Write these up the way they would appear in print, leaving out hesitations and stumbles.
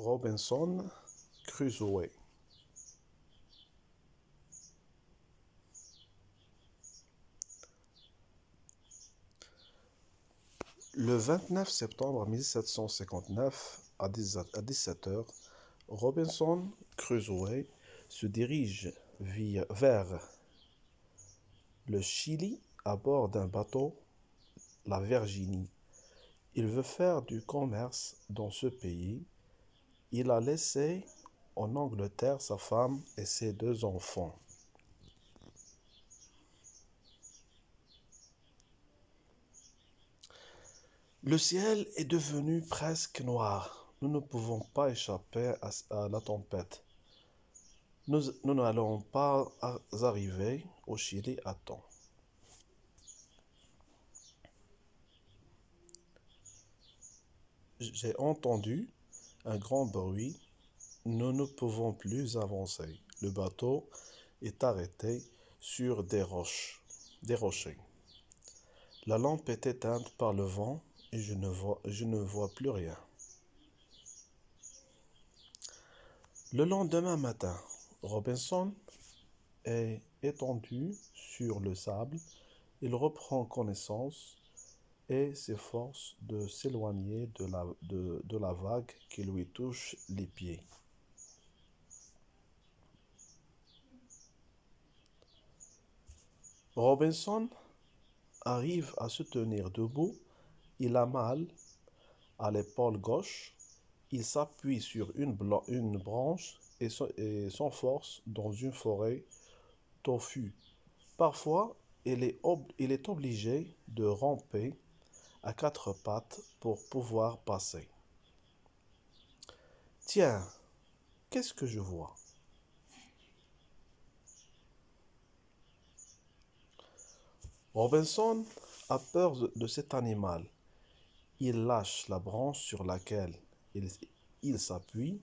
Robinson Crusoe. Le 29 septembre 1759, à 17 heures, Robinson Crusoe se dirige vers le Chili à bord d'un bateau, la Virginie. Il veut faire du commerce dans ce pays. Il a laissé en Angleterre sa femme et ses 2 enfants. Le ciel est devenu presque noir. Nous ne pouvons pas échapper à la tempête. Nous n'allons pas arriver au Chili à temps. J'ai entendu un grand bruit. Nous ne pouvons plus avancer. Le bateau est arrêté sur des rochers. La lampe est éteinte par le vent et je ne vois plus rien. Le lendemain matin, Robinson est étendu sur le sable. Il reprend connaissance et s'efforce de s'éloigner de la vague qui lui touche les pieds. Robinson arrive à se tenir debout. Il a mal à l'épaule gauche. Il s'appuie sur une branche et s'enfonce dans une forêt touffue. Parfois, il est obligé de ramper à 4 pattes pour pouvoir passer. Tiens, qu'est-ce que je vois? Robinson a peur de cet animal. Il lâche la branche sur laquelle il s'appuie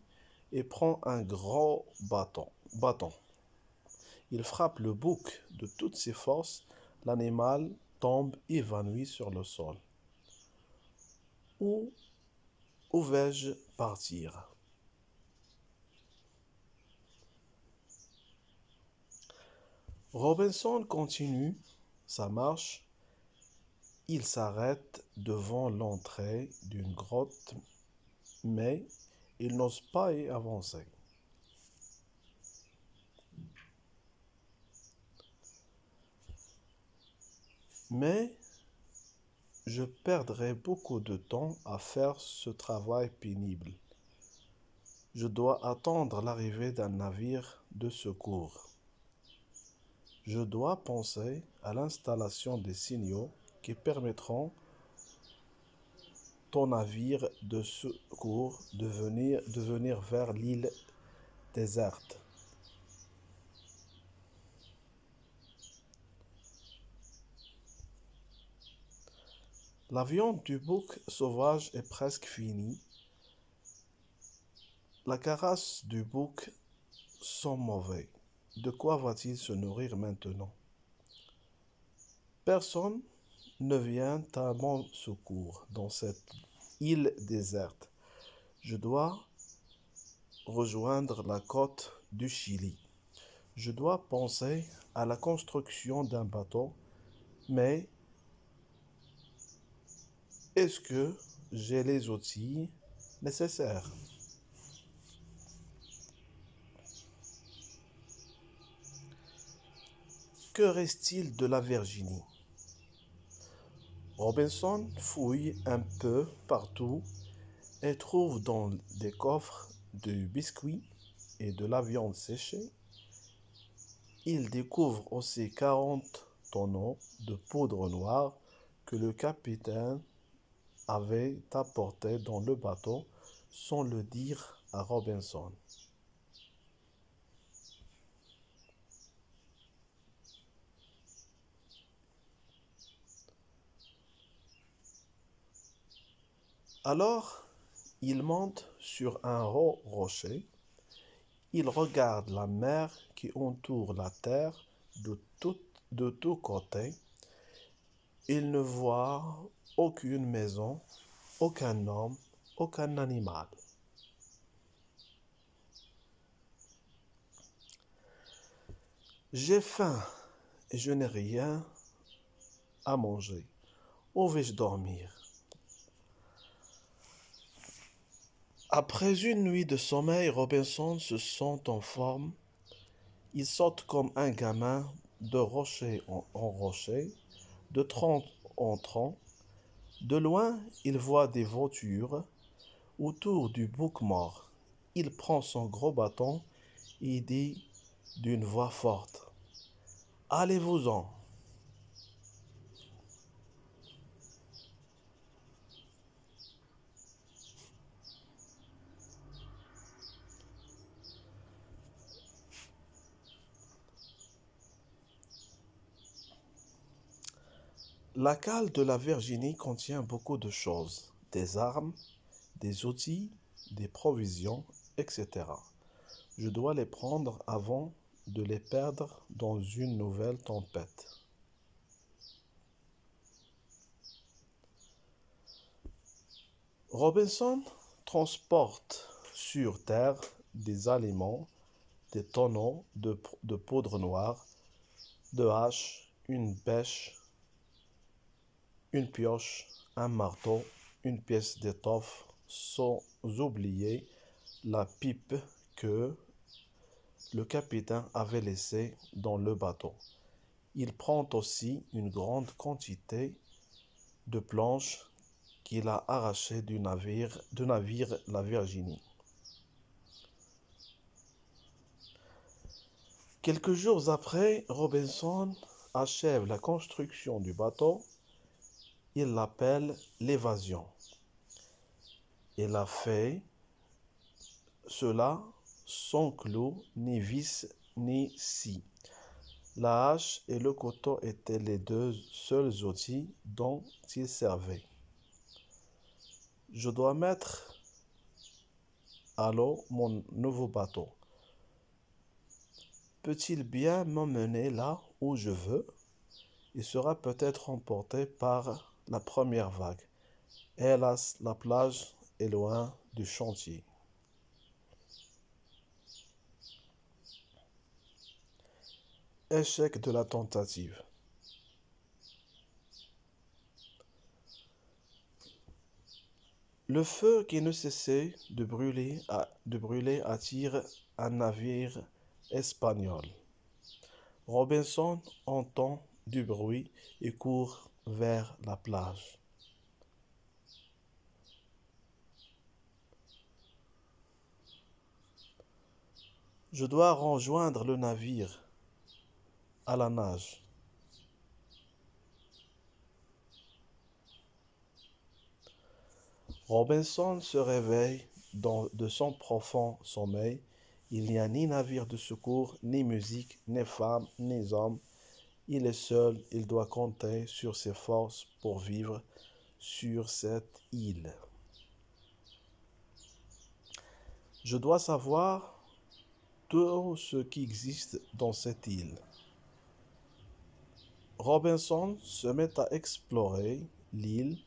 et prend un gros bâton. Il frappe le bouc de toutes ses forces. L'animal tombe évanoui sur le sol. Où vais-je partir? Robinson continue sa marche. Il s'arrête devant l'entrée d'une grotte, mais il n'ose pas y avancer. Mais je perdrai beaucoup de temps à faire ce travail pénible. Je dois attendre l'arrivée d'un navire de secours. Je dois penser à l'installation des signaux qui permettront au navire de secours de venir vers l'île déserte. La viande du bouc sauvage est presque finie. La carasse du bouc sent mauvais. De quoi va-t-il se nourrir maintenant? Personne ne vient à mon secours dans cette île déserte. Je dois rejoindre la côte du Chili. Je dois penser à la construction d'un bateau, mais est-ce que j'ai les outils nécessaires? Que reste-t-il de la Virginie? Robinson fouille un peu partout et trouve dans des coffres du biscuit et de la viande séchée. Il découvre aussi 40 tonneaux de poudre noire que le capitaine avait apporté dans le bateau sans le dire à Robinson. Alors, il monte sur un haut rocher. Il regarde la mer qui entoure la terre de tous côtés. Il ne voit aucune maison, aucun homme, aucun animal. J'ai faim et je n'ai rien à manger. Où vais-je dormir? Après une nuit de sommeil, Robinson se sent en forme. Il saute comme un gamin de rocher en rocher, de tronc en tronc. De loin, il voit des voitures autour du bouc mort. Il prend son gros bâton et dit d'une voix forte: Allez-vous-en! La cale de la Virginie contient beaucoup de choses, des armes, des outils, des provisions, etc. Je dois les prendre avant de les perdre dans une nouvelle tempête. Robinson transporte sur Terre des aliments, des tonneaux de poudre noire, de haches, une bêche, une pioche, un marteau, une pièce d'étoffe, sans oublier la pipe que le capitaine avait laissée dans le bateau. Il prend aussi une grande quantité de planches qu'il a arrachées du navire la Virginie. Quelques jours après, Robinson achève la construction du bateau. Il l'appelle l'évasion. Il a fait cela sans clous, ni vis, ni scie. La hache et le couteau étaient les deux seuls outils dont il servait. Je dois mettre à l'eau mon nouveau bateau. Peut-il bien m'emmener là où je veux? Il sera peut-être emporté par la première vague. Hélas, la plage est loin du chantier. Échec de la tentative. Le feu qui ne cessait de brûler attire un navire espagnol. Robinson entend du bruit et court vers la plage. Je dois rejoindre le navire à la nage. Robinson se réveille de son profond sommeil. Il n'y a ni navire de secours, ni musique, ni femmes, ni hommes. Il est seul, il doit compter sur ses forces pour vivre sur cette île. Je dois savoir tout ce qui existe dans cette île. Robinson se met à explorer l'île.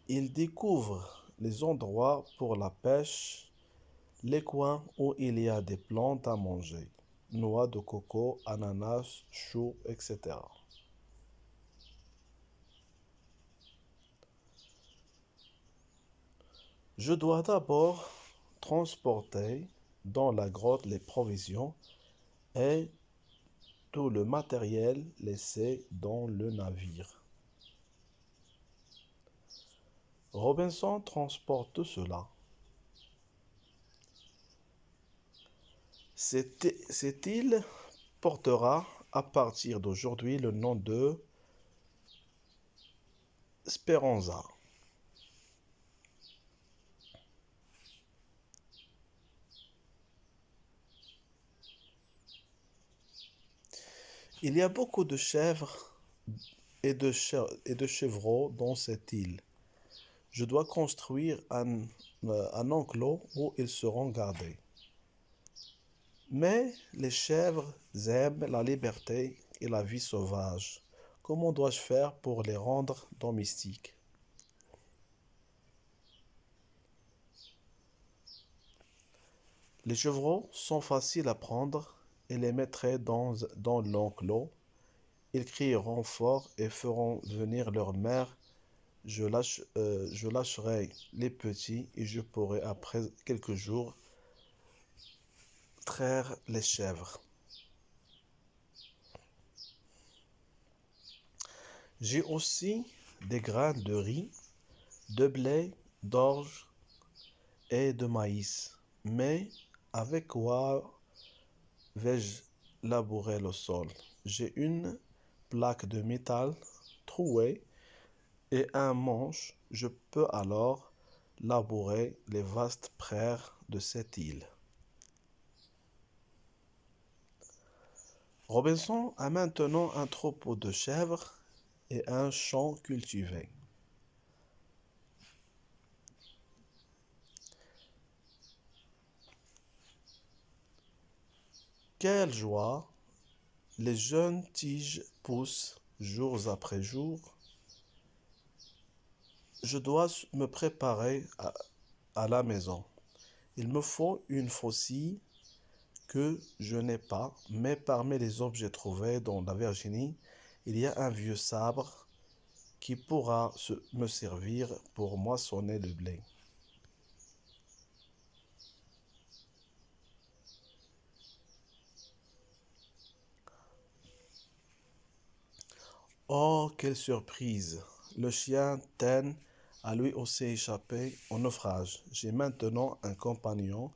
Il découvre les endroits pour la pêche, les coins où il y a des plantes à manger, noix de coco, ananas, choux, etc. Je dois d'abord transporter dans la grotte les provisions et tout le matériel laissé dans le navire. Robinson transporte tout cela. Cette île portera à partir d'aujourd'hui le nom de Speranza. Il y a beaucoup de chèvres et de chevreaux dans cette île. Je dois construire un enclos où ils seront gardés. Mais les chèvres aiment la liberté et la vie sauvage. Comment dois-je faire pour les rendre domestiques? Les chevreaux sont faciles à prendre et les mettrai dans l'enclos. Ils crieront fort et feront venir leur mère. Je lâcherai les petits et je pourrai après quelques jours traire les chèvres. J'ai aussi des grains de riz, de blé, d'orge et de maïs. Mais avec quoi vais-je labourer le sol? J'ai une plaque de métal trouée et un manche. Je peux alors labourer les vastes prairies de cette île. Robinson a maintenant un troupeau de chèvres et un champ cultivé. Quelle joie! Les jeunes tiges poussent jour après jour. Je dois me préparer à la maison. Il me faut une faucille que je n'ai pas, mais parmi les objets trouvés dans la Virginie, il y a un vieux sabre qui pourra me servir pour moissonner le blé. Oh, quelle surprise! Le chien Ten a lui aussi échappé au naufrage. J'ai maintenant un compagnon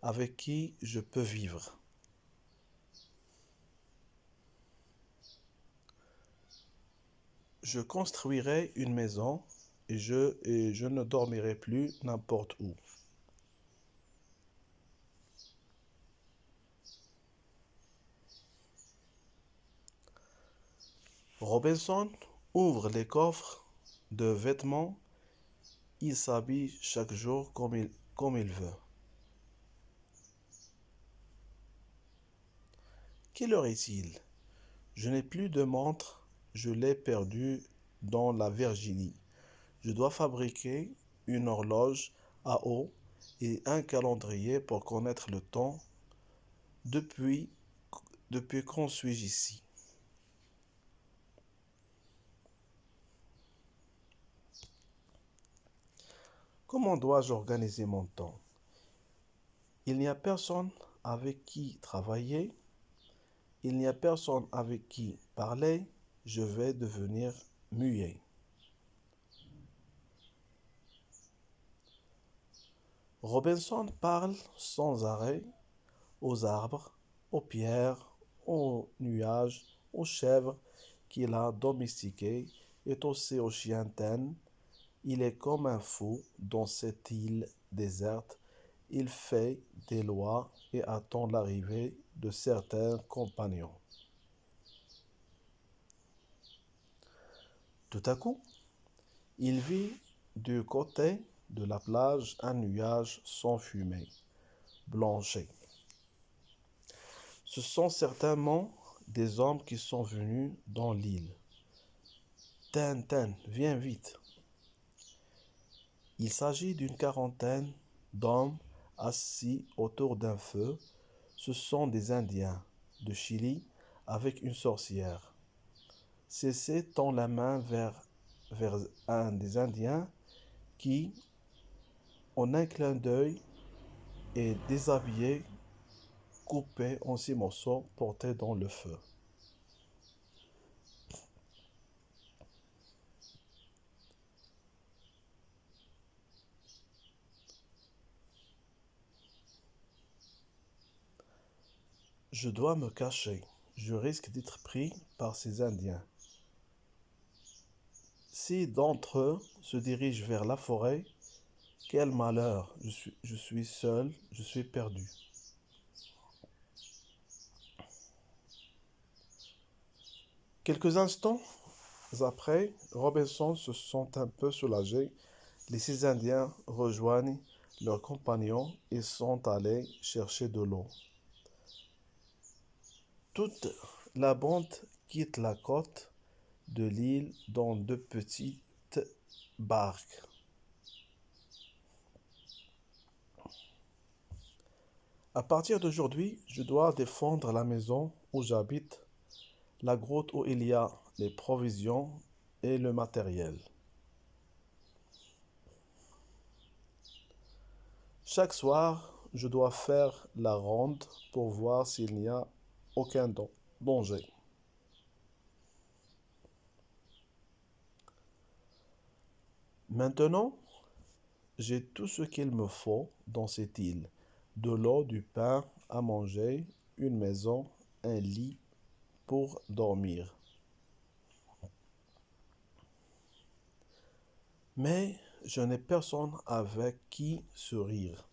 avec qui je peux vivre. Je construirai une maison et je ne dormirai plus n'importe où. Robinson ouvre les coffres de vêtements. Il s'habille chaque jour comme il veut. Quelle heure est-il? Je n'ai plus de montre. Je l'ai perdue dans la Virginie. Je dois fabriquer une horloge à eau et un calendrier pour connaître le temps. Depuis, depuis quand suis-je ici? Comment dois-je organiser mon temps? Il n'y a personne avec qui travailler. Il n'y a personne avec qui parler. Je vais devenir muet. Robinson parle sans arrêt aux arbres, aux pierres, aux nuages, aux chèvres qu'il a domestiquées et aussi aux chiens Ten. Il est comme un fou dans cette île déserte. Il fait des lois et attend l'arrivée de certains compagnons. Tout à coup, il vit du côté de la plage un nuage sans fumée, blanchit. Ce sont certainement des hommes qui sont venus dans l'île. Ten, viens vite. Il s'agit d'une quarantaine d'hommes assis autour d'un feu. Ce sont des Indiens de Chili avec une sorcière. Cessez tend la main vers un des Indiens qui, en un clin d'œil, est déshabillé, coupé en 6 morceaux, porté dans le feu. Je dois me cacher. Je risque d'être pris par ces Indiens. Si d'entre eux se dirigent vers la forêt, quel malheur! Je suis seul, je suis perdu. Quelques instants après, Robinson se sent un peu soulagé. Les 6 Indiens rejoignent leurs compagnons et sont allés chercher de l'eau. Toute la bande quitte la côte de l'île dans de petites barques. À partir d'aujourd'hui, je dois défendre la maison où j'habite, la grotte où il y a les provisions et le matériel. Chaque soir, je dois faire la ronde pour voir s'il n'y a aucun danger. Maintenant, j'ai tout ce qu'il me faut dans cette île. De l'eau, du pain à manger, une maison, un lit pour dormir. Mais je n'ai personne avec qui sourire.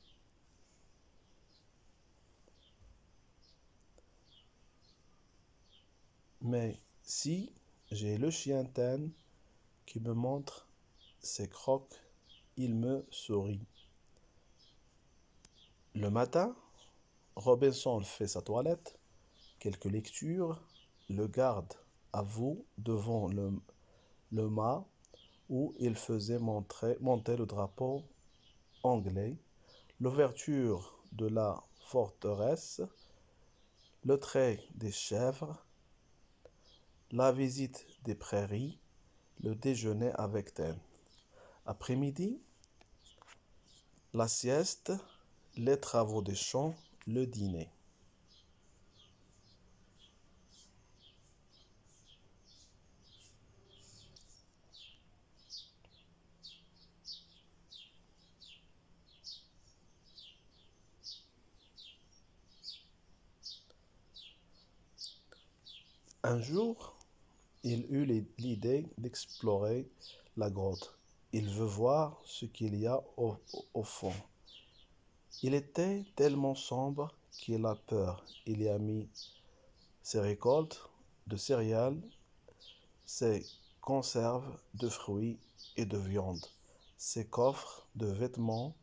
Mais si j'ai le chien Ten qui me montre ses crocs, il me sourit. Le matin, Robinson fait sa toilette, quelques lectures, le garde avoue devant le mât où il faisait monter le drapeau anglais, l'ouverture de la forteresse, le trait des chèvres, la visite des prairies, le déjeuner avec Ten. Après-midi, la sieste, les travaux des champs, le dîner. Un jour, il eut l'idée d'explorer la grotte. Il veut voir ce qu'il y a au fond. Il était tellement sombre qu'il a peur. Il y a mis ses récoltes de céréales, ses conserves de fruits et de viande, ses coffres de vêtements,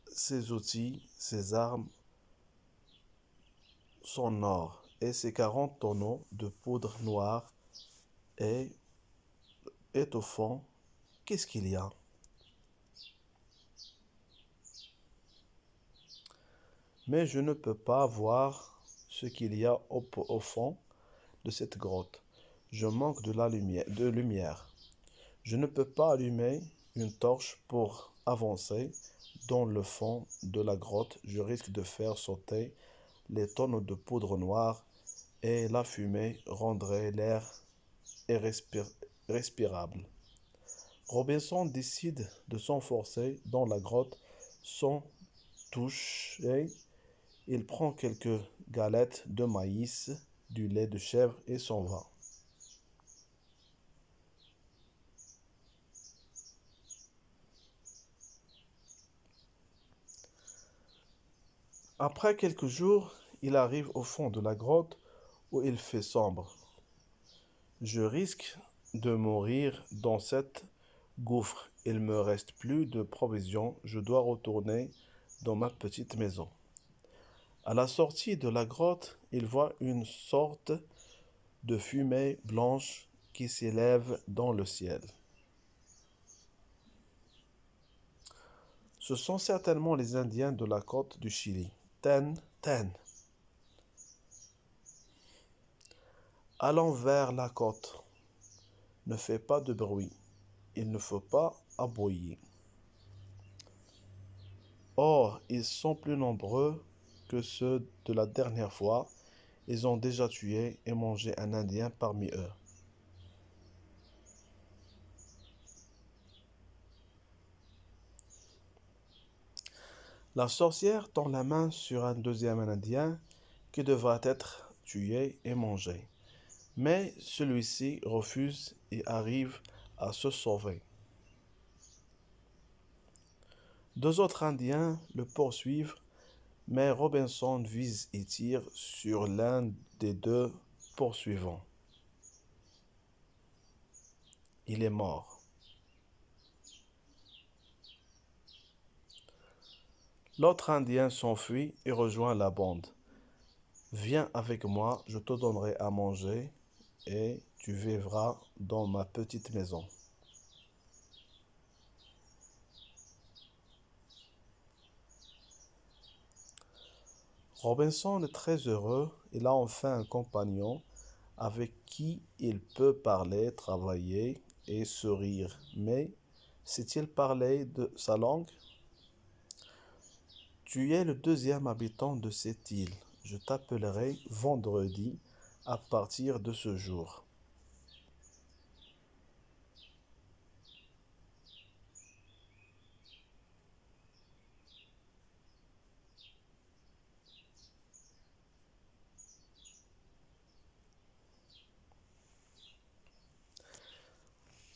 ses outils, ses armes, son or et ses 40 tonneaux de poudre noire et est au fond. Qu'est-ce qu'il y a? Mais je ne peux pas voir ce qu'il y a au fond de cette grotte. Je manque de lumière. Je ne peux pas allumer une torche pour avancer dans le fond de la grotte. Je risque de faire sauter les tonnes de poudre noire et la fumée rendrait l'air respirable. Robinson décide de s'enfoncer dans la grotte sans toucher. Il prend quelques galettes de maïs, du lait de chèvre et s'en va. Après quelques jours, il arrive au fond de la grotte où il fait sombre. Je risque de mourir dans cette gouffre. Il me reste plus de provisions. Je dois retourner dans ma petite maison. À la sortie de la grotte, il voit une sorte de fumée blanche qui s'élève dans le ciel. Ce sont certainement les Indiens de la côte du Chili. Ten, ten. Allons vers la côte. Ne fais pas de bruit. Il ne faut pas aboyer. Or, ils sont plus nombreux que ceux de la dernière fois. Ils ont déjà tué et mangé un Indien parmi eux. La sorcière tend la main sur un deuxième Indien qui devra être tué et mangé. Mais celui-ci refuse et arrive à se sauver. Deux autres Indiens le poursuivent, mais Robinson vise et tire sur l'un des deux poursuivants. Il est mort. L'autre Indien s'enfuit et rejoint la bande. Viens avec moi, je te donnerai à manger et tu vivras dans ma petite maison. Robinson est très heureux. Il a enfin un compagnon avec qui il peut parler, travailler et sourire. Mais sait-il parler de sa langue? Tu es le deuxième habitant de cette île. Je t'appellerai vendredi à partir de ce jour.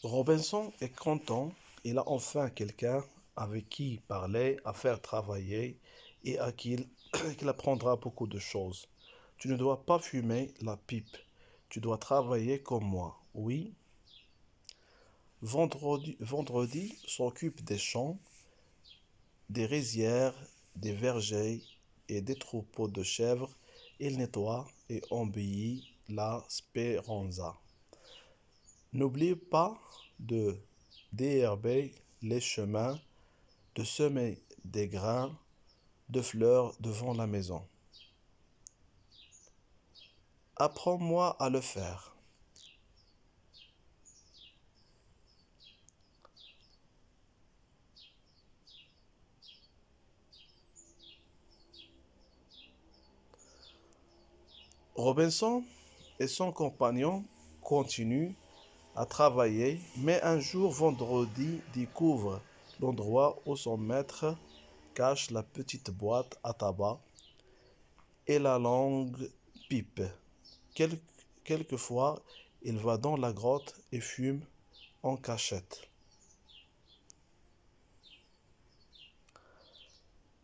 Robinson est content. Il a enfin quelqu'un avec qui parler, à faire travailler et à qui qu'il apprendra beaucoup de choses. Tu ne dois pas fumer la pipe. Tu dois travailler comme moi. Oui. Vendredi s'occupe des champs, des rizières, des vergers et des troupeaux de chèvres. Il nettoie et embellit la Speranza. N'oublie pas de déherber les chemins, de semer des grains de fleurs devant la maison. Apprends-moi à le faire. Robinson et son compagnon continuent à travailler, mais un jour vendredi découvre l'endroit où son maître cache la petite boîte à tabac et la longue pipe. Quel- Quelquefois, il va dans la grotte et fume en cachette.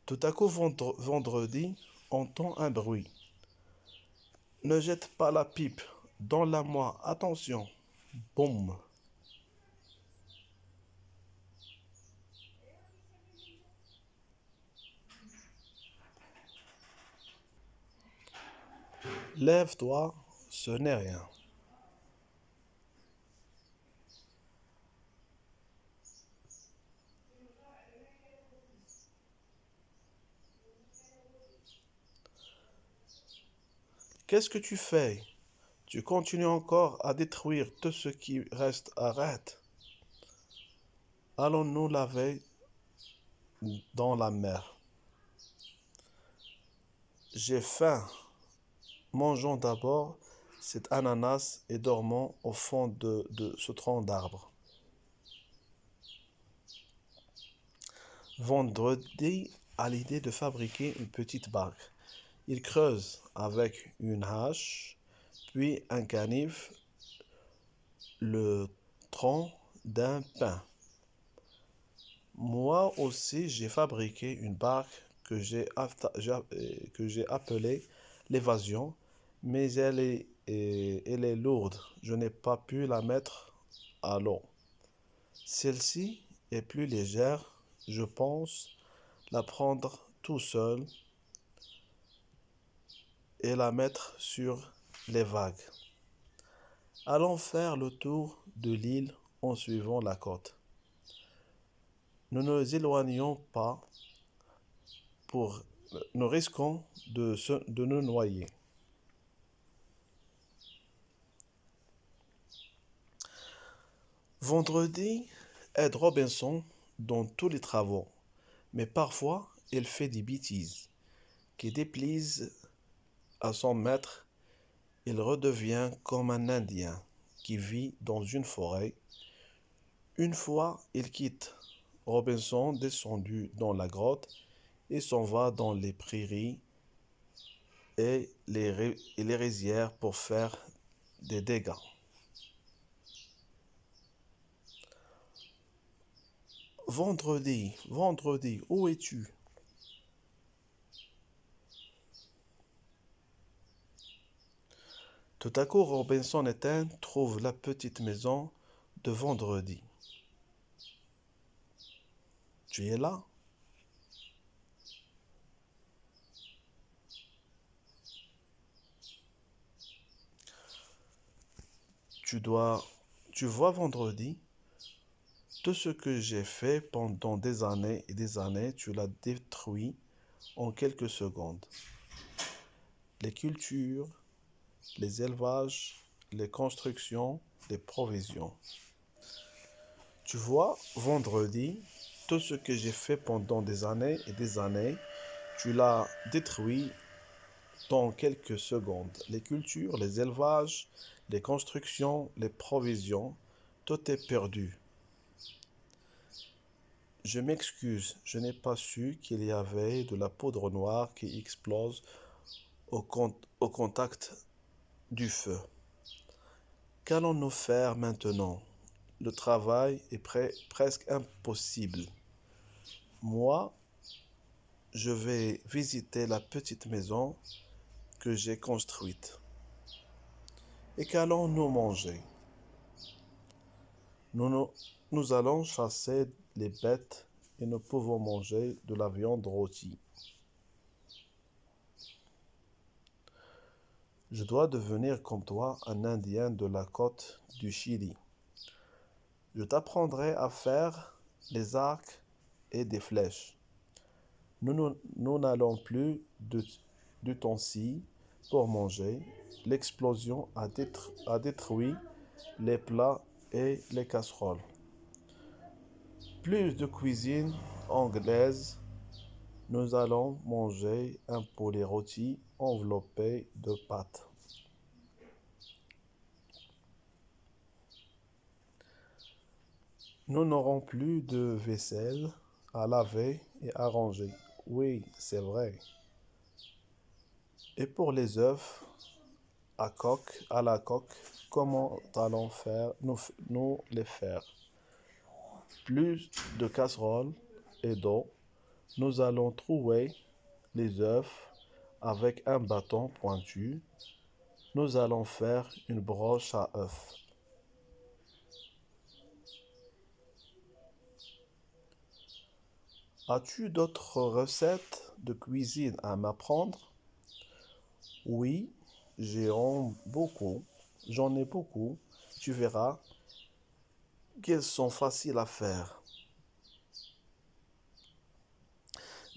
Tout à coup, vendredi, entend un bruit. Ne jette pas la pipe, donne-la-moi, attention. Boum. Lève-toi, ce n'est rien. Qu'est-ce que tu fais? Tu continues encore à détruire tout ce qui reste. Arrête. Allons-nous laver dans la mer. J'ai faim. Mangeons d'abord cet ananas et dormons au fond de ce tronc d'arbre. Vendredi a l'idée de fabriquer une petite barque. Il creuse avec une hache, puis un canif, le tronc d'un pin. Moi aussi, j'ai fabriqué une barque que j'ai appelée l'évasion, mais elle est lourde. Je n'ai pas pu la mettre à l'eau. Celle-ci est plus légère. Je pense la prendre tout seul et la mettre sur les vagues. Allons faire le tour de l'île en suivant la côte. Ne nous éloignons pas pour nous risquons de nous noyer. Vendredi aide Robinson dans tous les travaux, mais parfois il fait des bêtises qui déplaisent à son maître. Il redevient comme un Indien qui vit dans une forêt. Une fois, il quitte Robinson descendu dans la grotte et s'en va dans les prairies et les rizières pour faire des dégâts. Vendredi, où es-tu? Tout à coup, Robinson éteint trouve la petite maison de Vendredi. Tu es là? Tu dois, tu vois Vendredi, tout ce que j'ai fait pendant des années et des années, tu l'as détruit en quelques secondes. les cultures, les élevages, les constructions, les provisions. Tu vois, vendredi, tout ce que j'ai fait pendant des années et des années, tu l'as détruit dans quelques secondes. Les cultures, les élevages, les constructions, les provisions, tout est perdu. Je m'excuse, je n'ai pas su qu'il y avait de la poudre noire qui explose au contact du feu. Qu'allons-nous faire maintenant? Le travail est presque impossible. Moi, je vais visiter la petite maison que j'ai construite. Et qu'allons-nous manger? Nous, nous allons chasser les bêtes et nous pouvons manger de la viande rôtie. Je dois devenir comme toi un Indien de la côte du Chili. Je t'apprendrai à faire des arcs et des flèches. Nous n'allons plus d'ustensiles pour manger. L'explosion a détruit les plats et les casseroles. Plus de cuisine anglaise. Nous allons manger un poulet rôti enveloppé de pâtes. Nous n'aurons plus de vaisselle à laver et à ranger. Oui, c'est vrai. Et pour les œufs à la coque, comment allons nous les faire? Plus de casseroles et d'eau. Nous allons trouver les œufs avec un bâton pointu. Nous allons faire une broche à œufs. As-tu d'autres recettes de cuisine à m'apprendre? Oui, beaucoup. J'en ai beaucoup. Tu verras qu'elles sont faciles à faire.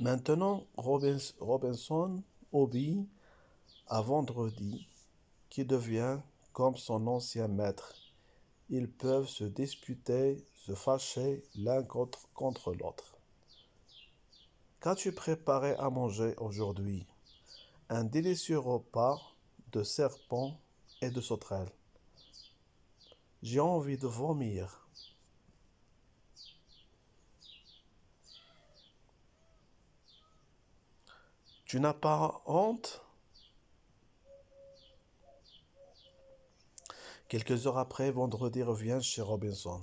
Maintenant, Robinson obéit à Vendredi, qui devient comme son ancien maître. Ils peuvent se disputer, se fâcher l'un contre l'autre. Qu'as-tu préparé à manger aujourd'hui? Un délicieux repas de serpents et de sauterelles. J'ai envie de vomir. Tu n'as pas honte? Quelques heures après, Vendredi revient chez Robinson.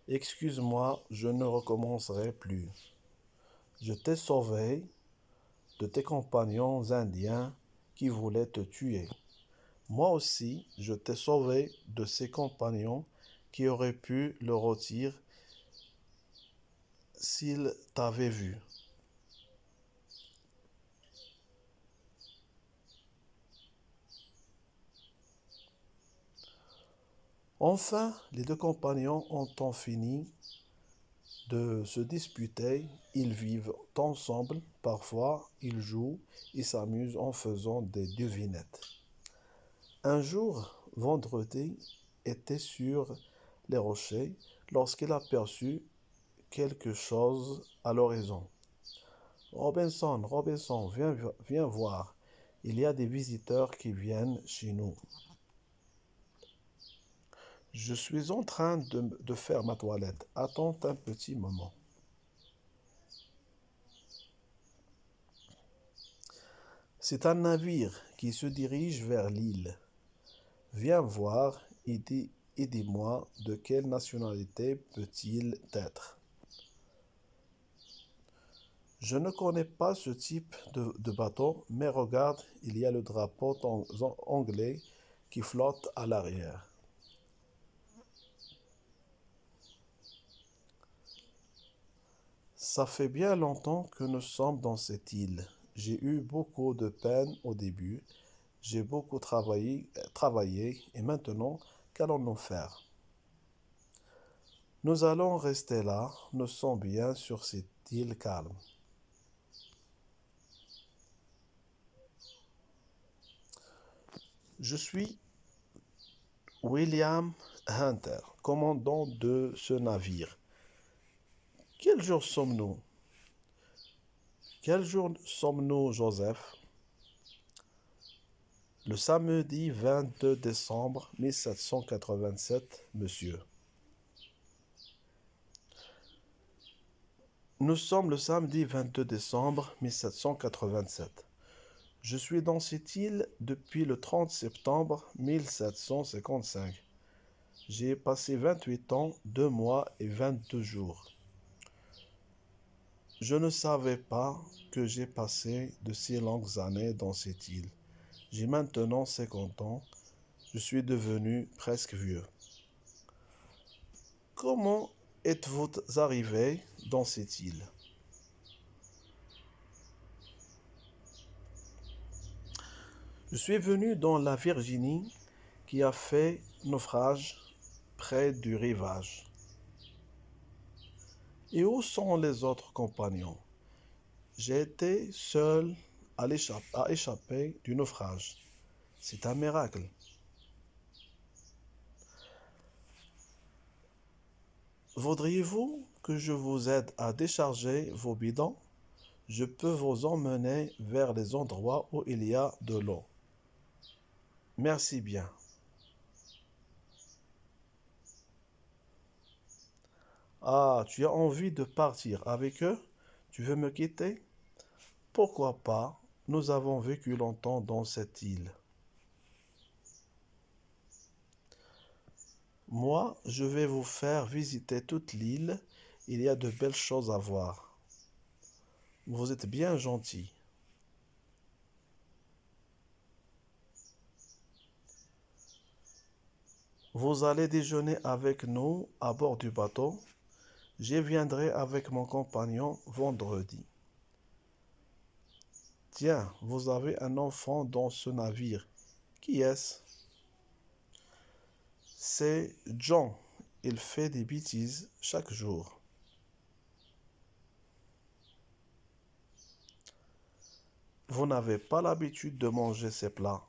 Excuse-moi, je ne recommencerai plus. Je t'ai sauvé de tes compagnons indiens qui voulaient te tuer. Moi aussi, je t'ai sauvé de ses compagnons qui auraient pu le rôtir s'ils t'avaient vu. Enfin, les deux compagnons ont en fini de se disputer. Ils vivent ensemble. Parfois, ils jouent et s'amusent en faisant des devinettes. Un jour, Vendredi était sur les rochers lorsqu'il aperçut quelque chose à l'horizon. Robinson, Robinson, viens voir. Il y a des visiteurs qui viennent chez nous. Je suis en train de faire ma toilette. Attends un petit moment. C'est un navire qui se dirige vers l'île. Viens voir et dis-moi de quelle nationalité peut-il être. Je ne connais pas ce type de bateau, mais regarde, il y a le drapeau anglais qui flotte à l'arrière. Ça fait bien longtemps que nous sommes dans cette île. J'ai eu beaucoup de peine au début. J'ai beaucoup travaillé et maintenant, qu'allons-nous faire? Nous allons rester là. Nous sommes bien sur cette île calme. Je suis William Hunter, commandant de ce navire. Quel jour sommes-nous? Quel jour sommes-nous, Joseph? Le samedi 22 décembre 1787, monsieur. Nous sommes le samedi 22 décembre 1787. Je suis dans cette île depuis le 30 septembre 1755. J'ai passé 28 ans, 2 mois et 22 jours. Je ne savais pas que j'ai passé de si longues années dans cette île. J'ai maintenant 50 ans. Je suis devenu presque vieux. Comment êtes-vous arrivé dans cette île? Je suis venu dans la Virginie qui a fait naufrage près du rivage. Et où sont les autres compagnons? J'ai été seul à échapper du naufrage. C'est un miracle. Voudriez-vous que je vous aide à décharger vos bidons? Je peux vous emmener vers les endroits où il y a de l'eau. Merci bien. Ah, tu as envie de partir avec eux? Tu veux me quitter? Pourquoi pas? Nous avons vécu longtemps dans cette île. Moi, je vais vous faire visiter toute l'île. Il y a de belles choses à voir. Vous êtes bien gentil. Vous allez déjeuner avec nous à bord du bateau. Je viendrai avec mon compagnon vendredi. Tiens, vous avez un enfant dans ce navire. Qui est-ce? C'est John. Il fait des bêtises chaque jour. Vous n'avez pas l'habitude de manger ces plats.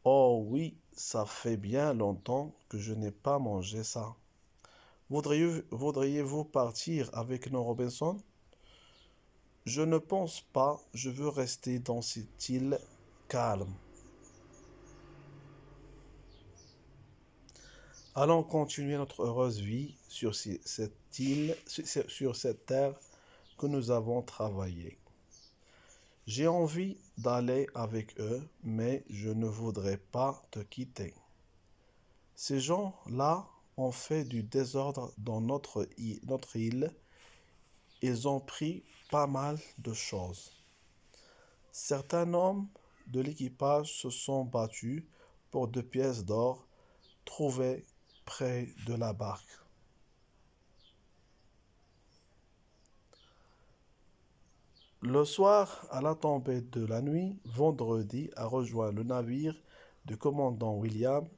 Oh oui, ça fait bien longtemps que je n'ai pas mangé ça. Voudriez-vous partir avec nous, Robinson? Je ne pense pas, je veux rester dans cette île calme. Allons continuer notre heureuse vie sur cette île, sur cette terre que nous avons travaillée. J'ai envie d'aller avec eux, mais je ne voudrais pas te quitter. Ces gens-là ont fait du désordre dans notre île. Ils ont pris pas mal de choses. Certains hommes de l'équipage se sont battus pour 2 pièces d'or trouvées près de la barque. Le soir, à la tombée de la nuit, vendredi a rejoint le navire du commandant William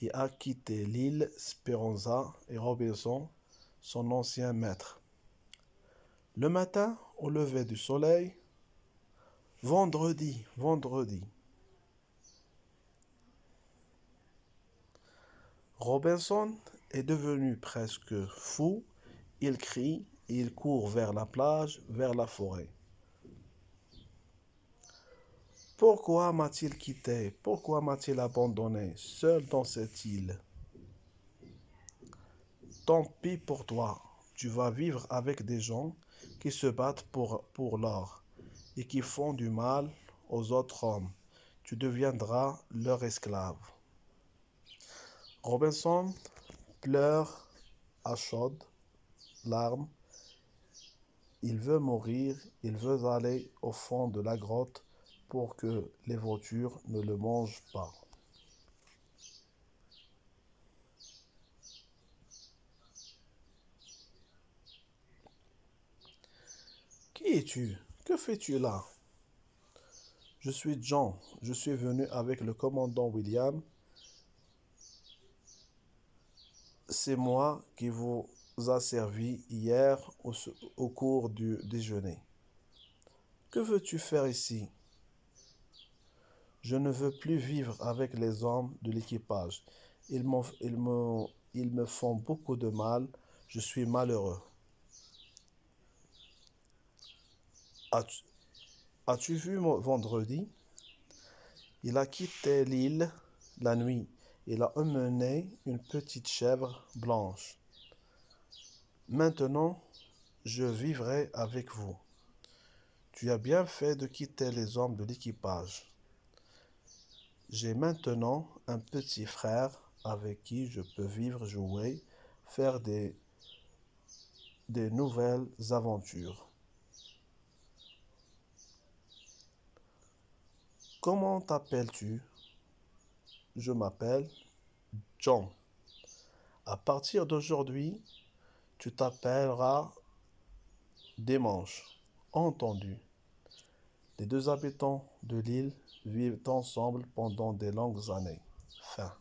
et a quitté l'île Speranza et Robinson, son ancien maître. Le matin, au lever du soleil, vendredi, Robinson est devenu presque fou. Il crie et il court vers la plage, vers la forêt. Pourquoi m'a-t-il quitté? Pourquoi m'a-t-il abandonné, seul dans cette île? Tant pis pour toi, tu vas vivre avec des gens qui se battent pour l'or et qui font du mal aux autres hommes. Tu deviendras leur esclave. Robinson pleure à chaudes larmes. Il veut mourir, il veut aller au fond de la grotte pour que les vautours ne le mangent pas. Qui es-tu? Que fais-tu là? Je suis John. Je suis venu avec le commandant William. C'est moi qui vous a servi hier au cours du déjeuner. Que veux-tu faire ici? Je ne veux plus vivre avec les hommes de l'équipage. Ils me font beaucoup de mal. Je suis malheureux. As-tu as-tu vu vendredi? Il a quitté l'île la nuit. Il a emmené une petite chèvre blanche. Maintenant, je vivrai avec vous. Tu as bien fait de quitter les hommes de l'équipage. J'ai maintenant un petit frère avec qui je peux vivre, jouer, faire des nouvelles aventures. Comment t'appelles-tu? Je m'appelle John. À partir d'aujourd'hui, tu t'appelleras Dimanche. Entendu. Les deux habitants de l'île vivent ensemble pendant de longues années. Fin.